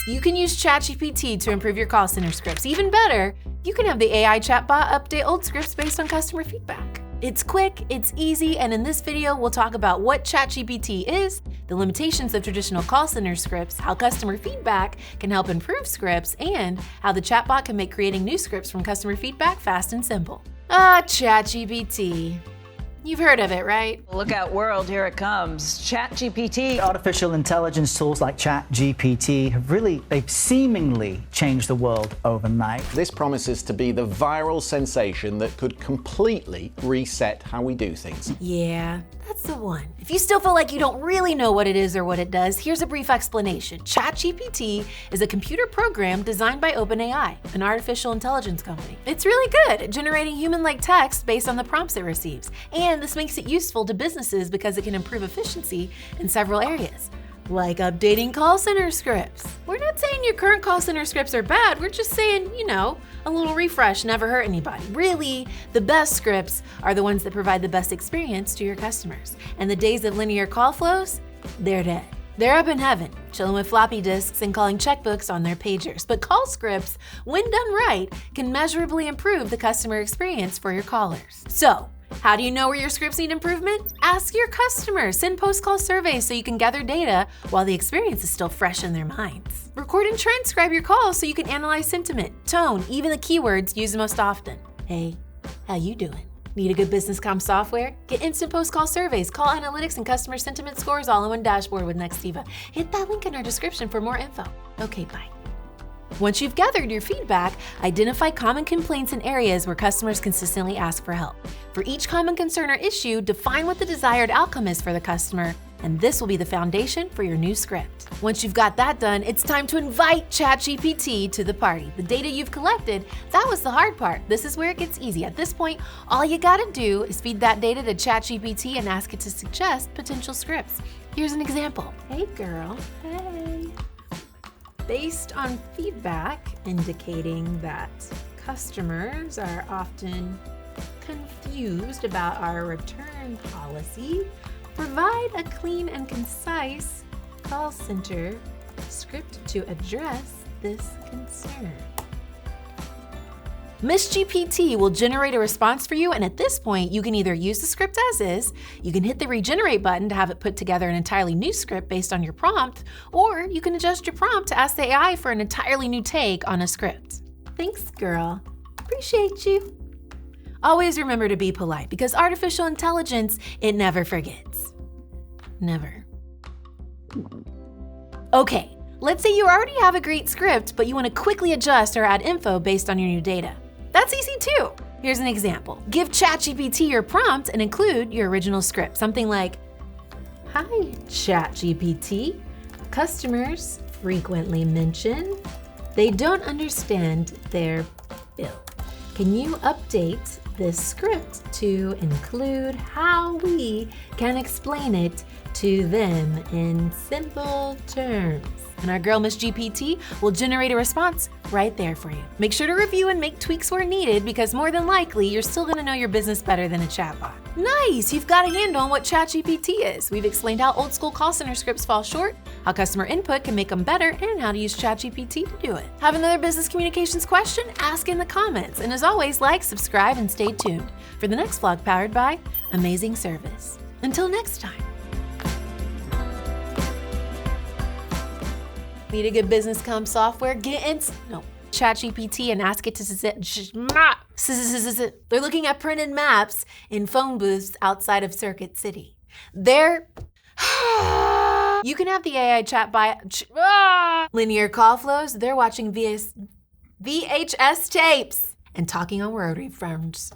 You can use ChatGPT to improve your call center scripts. Even better, you can have the AI chatbot update old scripts based on customer feedback. It's quick, it's easy, and in this video, we'll talk about what ChatGPT is, the limitations of traditional call center scripts, how customer feedback can help improve scripts, and how the chatbot can make creating new scripts from customer feedback fast and simple. ChatGPT. You've heard of it, right? Look out world, here it comes. ChatGPT. Artificial intelligence tools like ChatGPT they've seemingly changed the world overnight. This promises to be the viral sensation that could completely reset how we do things. Yeah, that's the one. If you still feel like you don't really know what it is or what it does, here's a brief explanation. ChatGPT is a computer program designed by OpenAI, an artificial intelligence company. It's really good at generating human-like text based on the prompts it receives. And this makes it useful to businesses because it can improve efficiency in several areas, like updating call center scripts. We're not saying your current call center scripts are bad, we're just saying, a little refresh never hurt anybody. Really, the best scripts are the ones that provide the best experience to your customers. And the days of linear call flows, they're dead. They're up in heaven, chilling with floppy disks and calling checkbooks on their pagers. But call scripts, when done right, can measurably improve the customer experience for your callers. So, how do you know where your scripts need improvement? Ask your customers. Send post-call surveys so you can gather data while the experience is still fresh in their minds. Record and transcribe your calls so you can analyze sentiment, tone, even the keywords used most often. Hey, how you doing? Need a good business comm software? Get instant post-call surveys, call analytics, and customer sentiment scores all in one dashboard with Nextiva. Hit that link in our description for more info. Okay, bye. Once you've gathered your feedback, identify common complaints and areas where customers consistently ask for help. For each common concern or issue, define what the desired outcome is for the customer, and this will be the foundation for your new script. Once you've got that done, it's time to invite ChatGPT to the party. The data you've collected, that was the hard part. This is where it gets easy. At this point, all you gotta do is feed that data to ChatGPT and ask it to suggest potential scripts. Here's an example. Hey girl, hey. Based on feedback indicating that customers are often confused about our return policy, provide a clean and concise call center script to address this concern. Miss GPT will generate a response for you, and at this point, you can either use the script as is, you can hit the regenerate button to have it put together an entirely new script based on your prompt, or you can adjust your prompt to ask the AI for an entirely new take on a script. Thanks, girl. Appreciate you. Always remember to be polite, because artificial intelligence, it never forgets. Never. Okay, let's say you already have a great script, but you want to quickly adjust or add info based on your new data. That's easy too. Here's an example. Give ChatGPT your prompt and include your original script. Something like, "Hi, ChatGPT. Customers frequently mention they don't understand their bill. Can you update this script to include how we can explain it to them in simple terms?" And our girl, Miss GPT, will generate a response right there for you. Make sure to review and make tweaks where needed, because more than likely, you're still gonna know your business better than a chatbot. Nice, you've got a handle on what ChatGPT is. We've explained how old school call center scripts fall short, how customer input can make them better, and how to use ChatGPT to do it. Have another business communications question? Ask in the comments. And as always, like, subscribe, and stay tuned for the next vlog powered by Amazing Service. Until next time. Need a good business comm software? ChatGPT and ask it to they're looking at printed maps in phone booths outside of Circuit City. You can have the AI chat by linear call flows. They're watching VHS tapes and talking on rotary phones.